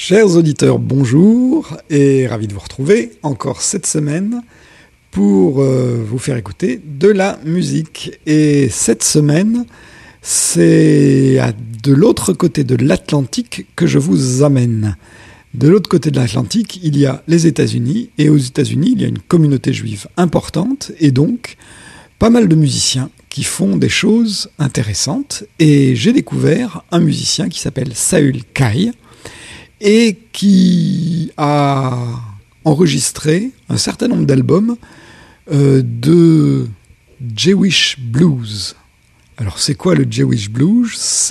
Chers auditeurs, bonjour et ravi de vous retrouver encore cette semaine pour vous faire écouter de la musique. Et cette semaine, c'est de l'autre côté de l'Atlantique que je vous amène. De l'autre côté de l'Atlantique, il y a les États-Unis, et aux États-Unis, il y a une communauté juive importante, et donc pas mal de musiciens qui font des choses intéressantes. Et j'ai découvert un musicien qui s'appelle Saül Kai, et qui a enregistré un certain nombre d'albums de Jewish Blues. Alors c'est quoi le Jewish Blues ?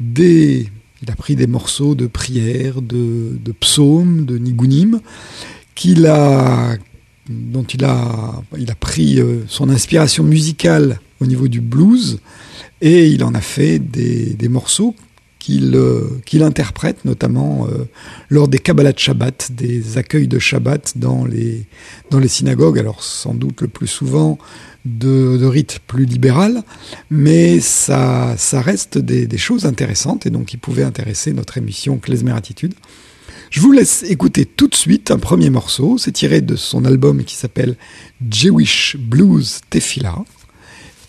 Il a pris des morceaux de prières, de psaumes, de nigunim, dont il a pris son inspiration musicale au niveau du blues, et il en a fait des morceaux qu'il interprète notamment lors des Kabbalat Shabbat, des accueils de Shabbat dans les synagogues, alors sans doute le plus souvent de rite plus libéral, mais ça reste des choses intéressantes, et donc il pouvait intéresser notre émission Klezmer Attitude. Je vous laisse écouter tout de suite un premier morceau, c'est tiré de son album qui s'appelle Jewish Blues Tefillah.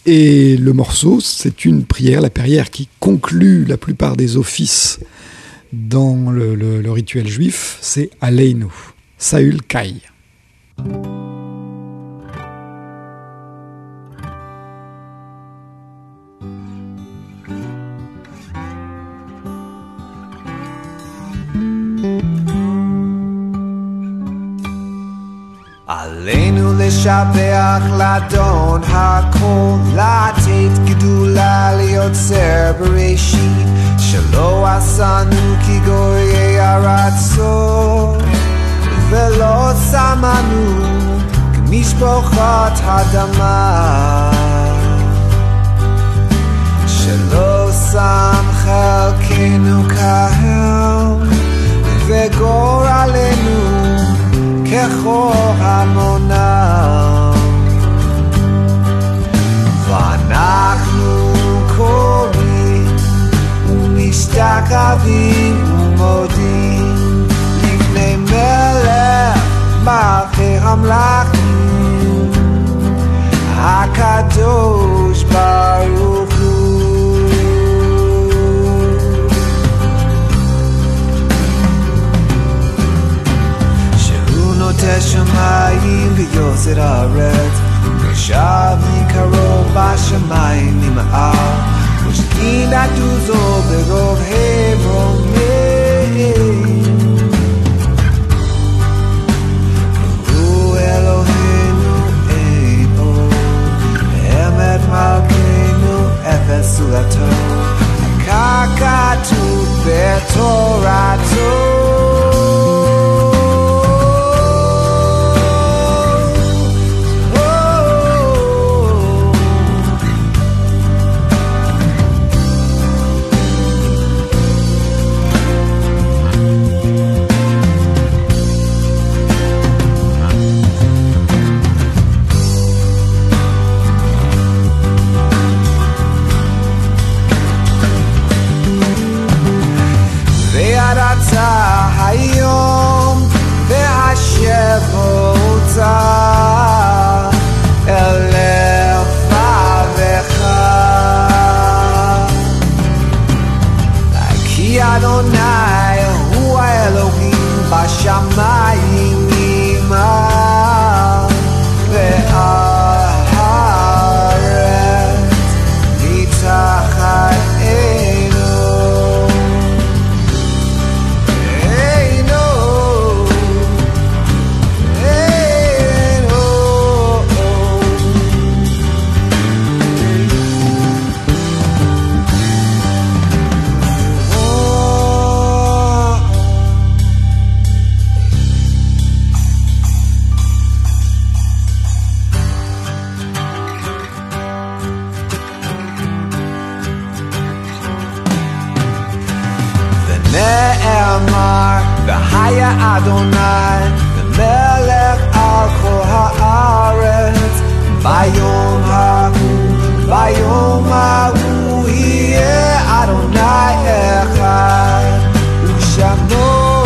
Et le morceau, c'est une prière, la prière qui conclut la plupart des offices dans le rituel juif, c'est Aleinu, Saül Kai. עלינו לשבח לאדון הכל, לתת גדולה ליוצר בראשית, שלא עשנו כגויי ארצות, ולא שמנו כמשפחות אדמה, שלא שם חלקנו קהל, וגורלנו כחור המונה, ואנחנו קוראים ומשתחווים ומודים לפני מלך מלכי המלכים, הקדוש ברוך הוא. נוטה שמיים ויוסד הארץ, ושב מקרוב בשמיים ממעל, ושכין עטוזו ברוב הרומים. הוא אלוהינו אין עוד, באמת מלכנו אפס זולתו, ככתוב בתורתו. היום והשב הוצא אל לבבך, כי אדוני הוא האלוהים בשמיים ממעל והארץ מתחת נאמר והיה אדוני למלך על כל הארץ, ביום ההוא יהיה אדוני אחד ושמו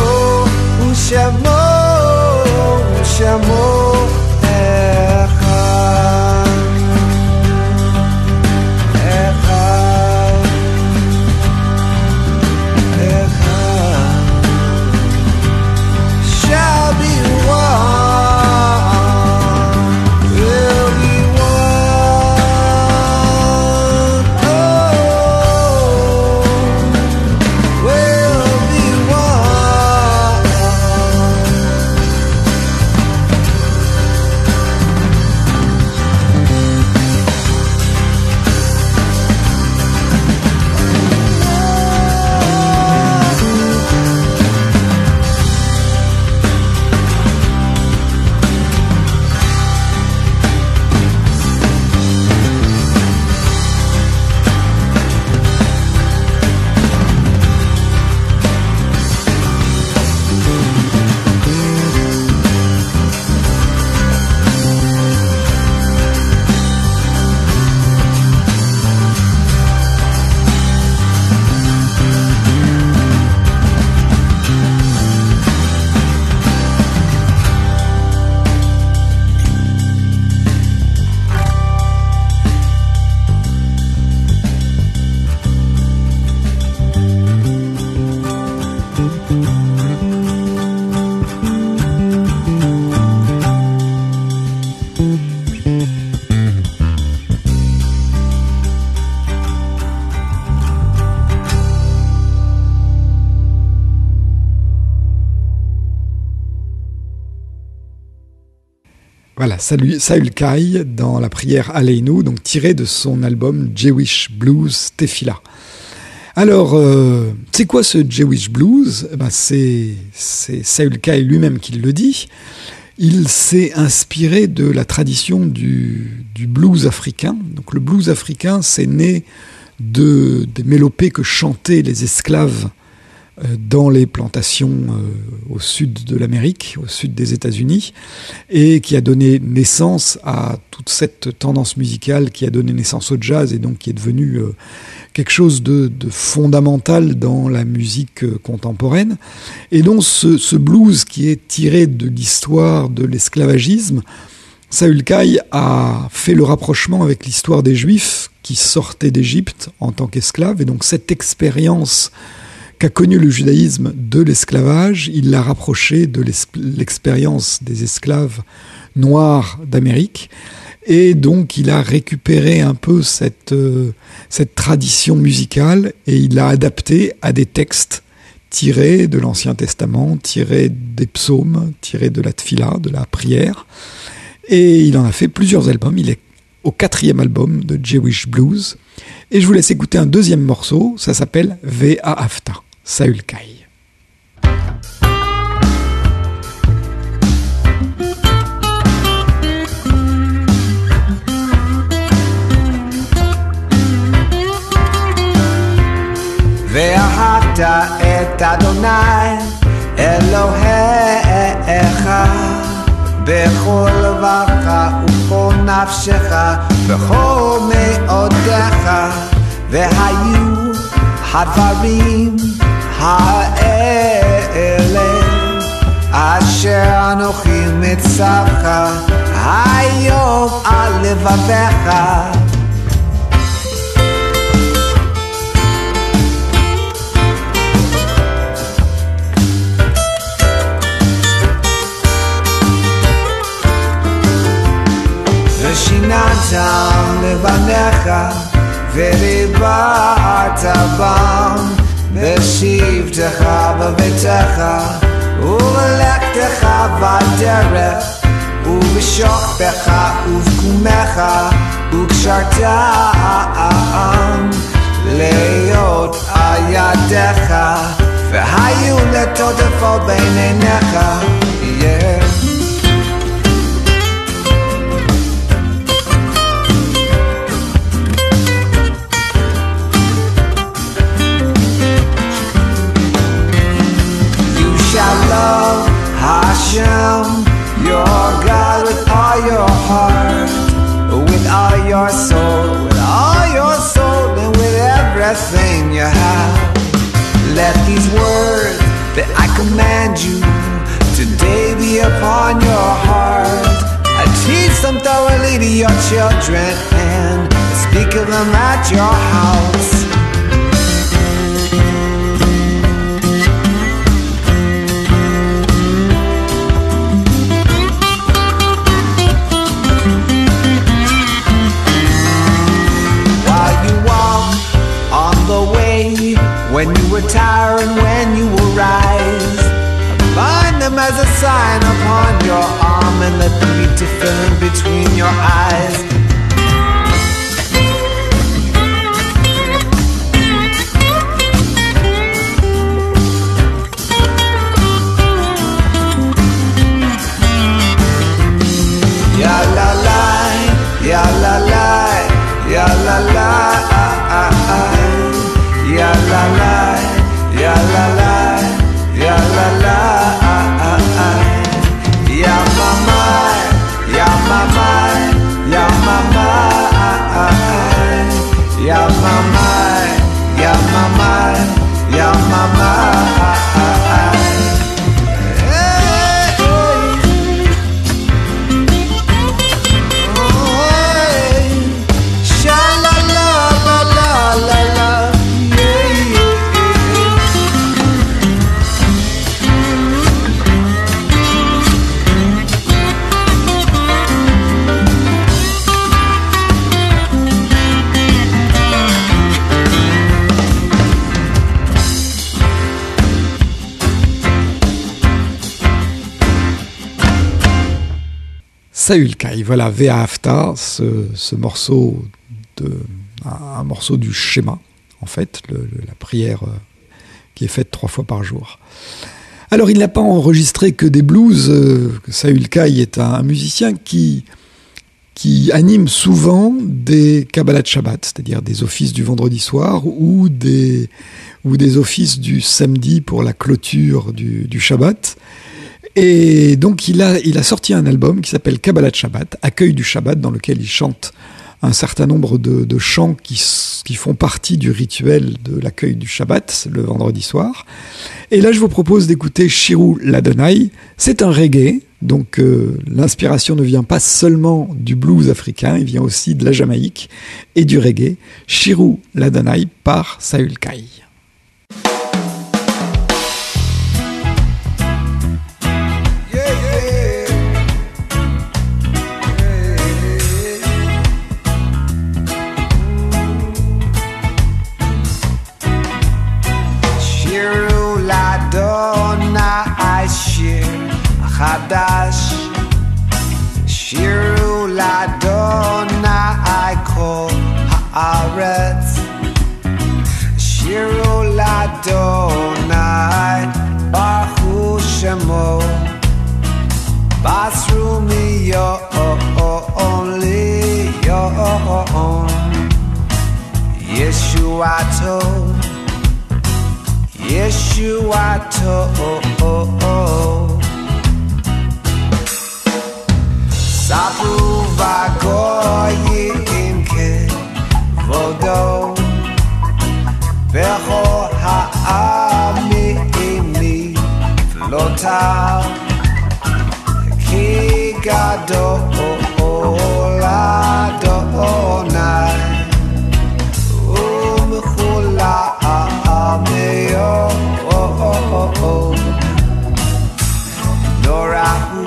Voilà, Saül Kai dans la prière Aleinu, donc tiré de son album Jewish Blues Tefillah. Alors, c'est quoi ce Jewish Blues ? C'est Saül Kai lui-même qui le dit. Il s'est inspiré de la tradition du blues africain. Donc le blues africain, c'est né des mélopées que chantaient les esclaves dans les plantations au sud de l'Amérique, au sud des États-Unis, et qui a donné naissance à toute cette tendance musicale qui a donné naissance au jazz et donc qui est devenu quelque chose de fondamental dans la musique contemporaine. Et donc ce blues qui est tiré de l'histoire de l'esclavagisme, Saül Kai a fait le rapprochement avec l'histoire des Juifs qui sortaient d'Égypte en tant qu'esclaves, et donc cette expérience qu'a connu le judaïsme de l'esclavage, il l'a rapproché de l'expérience des esclaves noirs d'Amérique. Et donc, il a récupéré un peu cette tradition musicale et il l'a adaptée à des textes tirés de l'Ancien Testament, tirés des psaumes, tirés de la tefila, de la prière. Et il en a fait plusieurs albums. Il est au 4e album de Jewish Blues. Et je vous laisse écouter un deuxième morceau. Ça s'appelle Ve'ahavta. Saül Kai. ואהבת את אדוני אלוהיך בכל לבבך ובכל נפשך בכל מאודך והיו הדברים האלה אשר אנוכי מצווך היום על לבבך ושיננת לבניך ודיברת בם בשבתך בביתך ובלכתך בדרך ובשוכבך ובקומך וקשרתם להיות על ידיך והיו לטוטפות בין עיניך love Hashem, your God, with all your heart, with all your soul, and with everything you have. Let these words that I command you today be upon your heart. I teach them thoroughly to your children and speak of them at your house. When you retire and when you will rise, bind them as a sign upon your arm and let them be to fill in between your eyes. Ya la la, ya la la, ya la la. Ya la la, ya la la, ya la la, ya mama, ya mama, ya mama. Saül Kai. Voilà, Ve'ahavta, ce morceau un morceau du schéma, en fait, la prière qui est faite 3 fois par jour. Alors, il n'a pas enregistré que des blues. Saül Kai est un musicien qui anime souvent des Kabbalat Shabbat, c'est-à-dire des offices du vendredi soir ou des offices du samedi pour la clôture du Shabbat. Et donc, il a sorti un album qui s'appelle Kabbalat Shabbat, Accueil du Shabbat, dans lequel il chante un certain nombre de chants qui font partie du rituel de l'accueil du Shabbat, le vendredi soir. Et là, je vous propose d'écouter Shiru l'Adonai. C'est un reggae, donc l'inspiration ne vient pas seulement du blues africain, il vient aussi de la Jamaïque et du reggae. Shiru l'Adonai par Saül Kai. Chadash Shiru l'Adonai kol haaretz Shiru l'Adonai Baruch Shemo Basru miyon liyon Yeshuato Sapru vagoyim kevodo Becho ha'amim niflotav Ki gadol Adonai Umchulam Norahu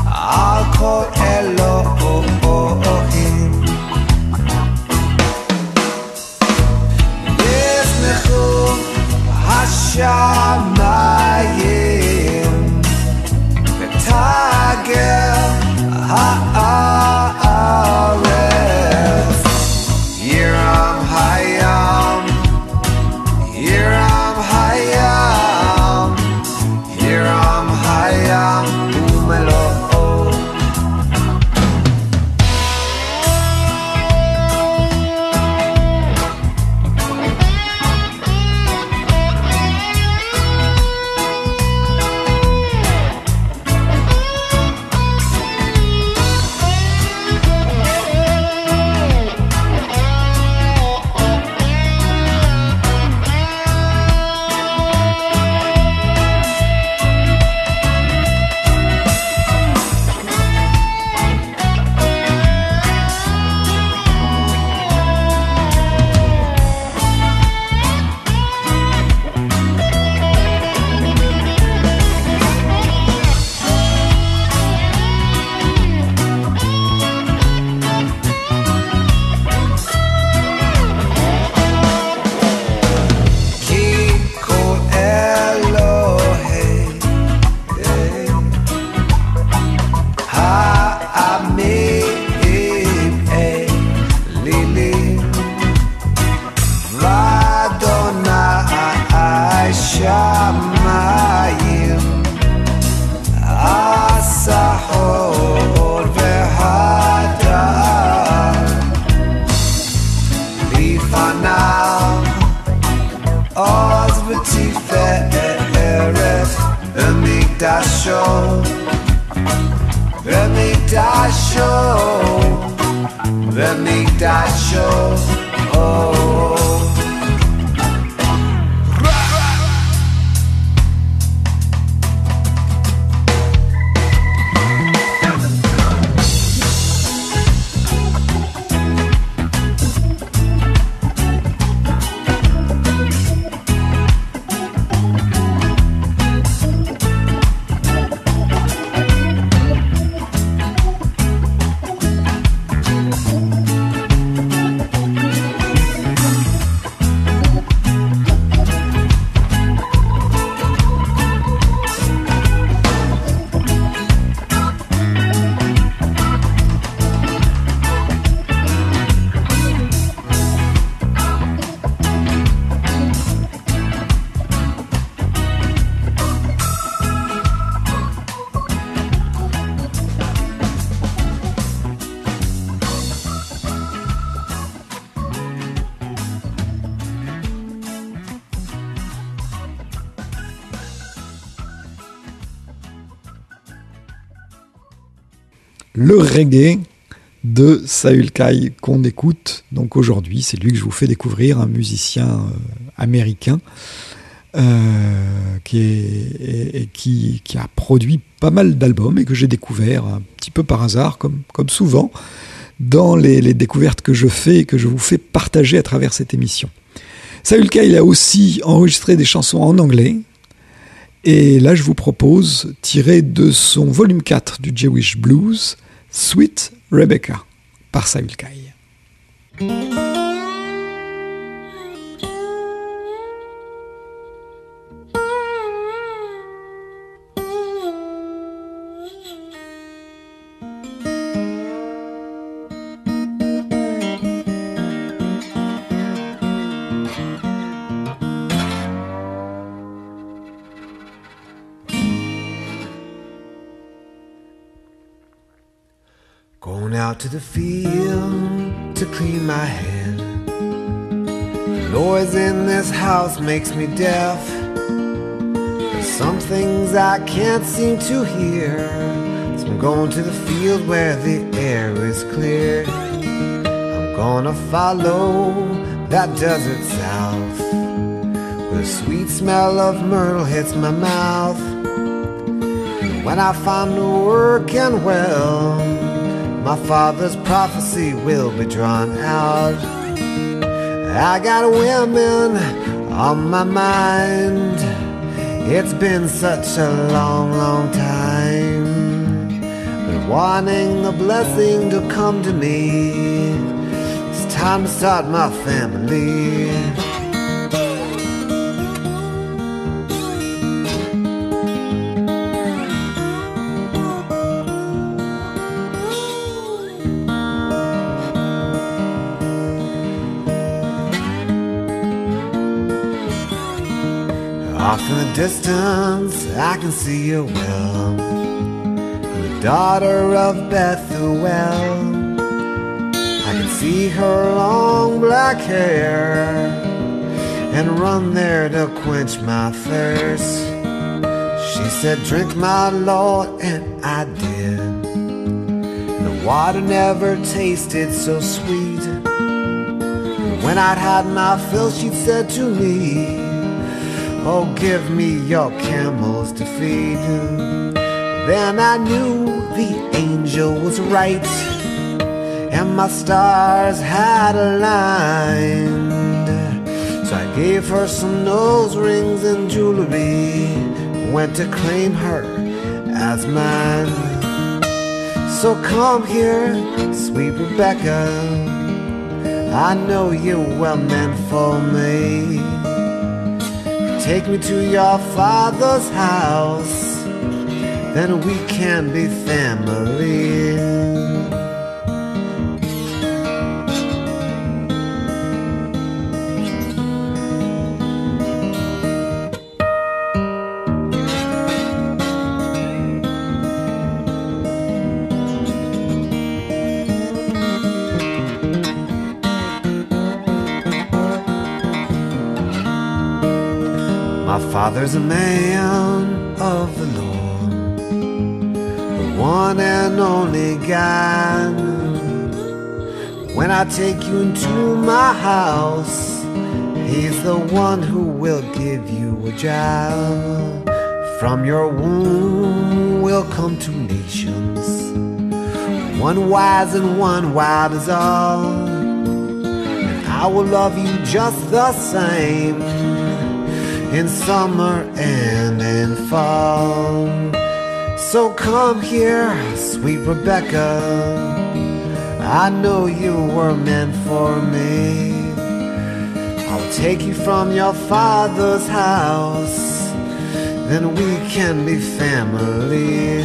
Al kol Elohim Yismechu hashamayim V'tagel ha'aretz Yiram hayam Yiram hayam Yiram hayam Umelo le reggae de Saül Kai qu'on écoute. Donc aujourd'hui, c'est lui que je vous fais découvrir, un musicien américain qui a produit pas mal d'albums et que j'ai découvert un petit peu par hasard, comme souvent, dans les découvertes que je fais et que je vous fais partager à travers cette émission. Saül Kai, il a aussi enregistré des chansons en anglais. Et là, je vous propose, tiré de son volume 4 du Jewish Blues, Sweet Rebecca, par Saül Kai. Going out to the field to clean my head. The noise in this house makes me deaf. There's some things I can't seem to hear, so I'm going to the field where the air is clear. I'm gonna follow that desert south, where the sweet smell of myrtle hits my mouth. And when I find the working well, my father's prophecy will be drawn out. I got women on my mind. It's been such a long, long time. Been wanting the blessing to come to me. It's time to start my family. Off in the distance, I can see her well. I'm the daughter of Bethuel. I can see her long black hair and run there to quench my thirst. She said, drink my Lord, and I did. And the water never tasted so sweet. And when I'd had my fill, she'd said to me, oh, give me your camels to feed. Then I knew the angel was right, and my stars had aligned. So I gave her some nose rings and jewelry, went to claim her as mine. So come here, sweet Rebecca, I know you're well meant for me. Take me to your father's house, then we can be family. My father's a man of the Lord, the one and only God. When I take you into my house, he's the one who will give you a job. From your womb will come two nations, one wise and one wild as all. And I will love you just the same, in summer and in fall. So come here, sweet Rebecca, I know you were meant for me. I'll take you from your father's house, then we can be family.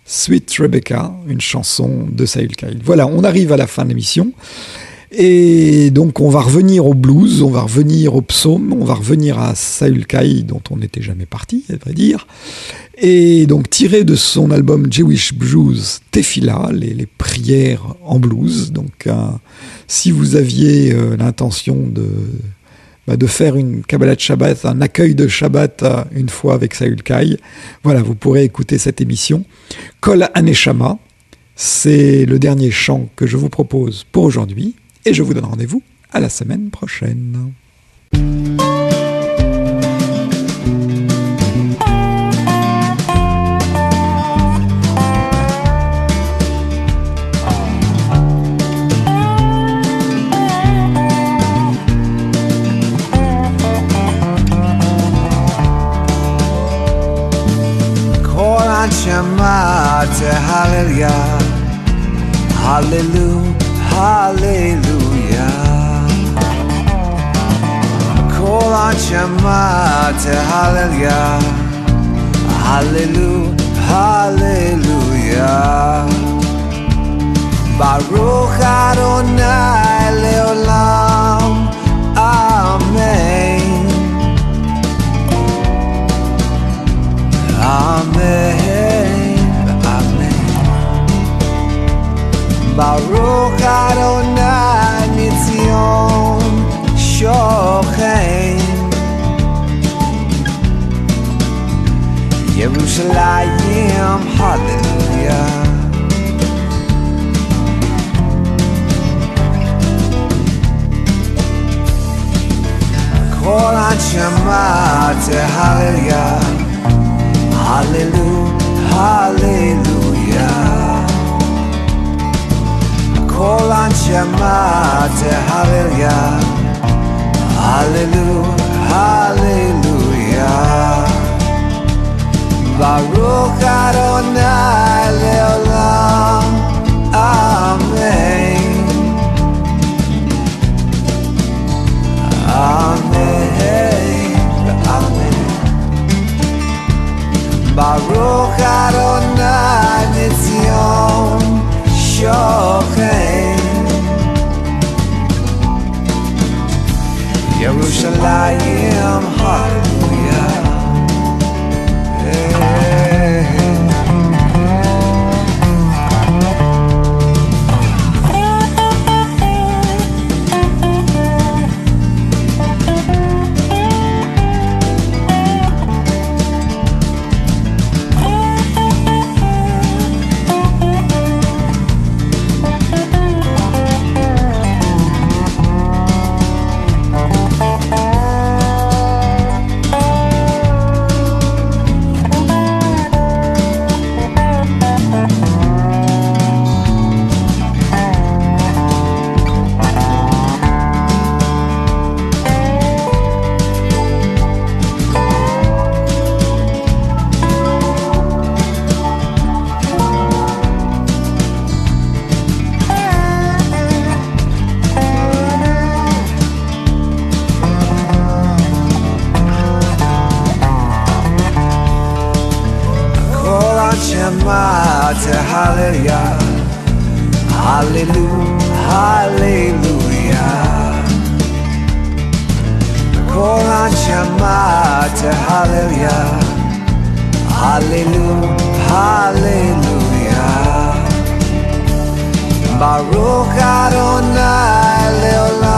Sweet Rebecca, une chanson de Saül Kyle. Voilà, on arrive à la fin de l'émission. Et donc on va revenir au blues, on va revenir au psaume, on va revenir à Saül Kyle, dont on n'était jamais parti, à vrai dire. Et donc tiré de son album Jewish Blues Tefillah, les prières en blues. Donc si vous aviez l'intention de faire une Kabbalat Shabbat, un accueil de Shabbat une fois avec Saül Kyle, voilà, vous pourrez écouter cette émission. Kol Haneshama, c'est le dernier chant que je vous propose pour aujourd'hui. Et je vous donne rendez-vous à la semaine prochaine. Kol Shema Hallelujah, Hallelujah. Hallelujah. Kol Shema Hallelujah. Hallelujah. Hallelujah. Baruch Adonai Leolam. Amen. Amen. Baruch Adonai Mitzion Shochen Yerushalayim Hallelujah. Kol Shema Hallelujah. Hallelujah. Hallelujah. Kol Shema Hallelujah. Hallelujah. Hallelujah. Baruch Adonai Leolam. Amen. Amen. Amen. Baruch Adonai Mitzion Shochen Yerushalayim Hallelujah. Hallelujah, hallelujah, hallelujah. Kol Shema Hallelujah, hallelujah, hallelujah. Baruch Adonai Leolam.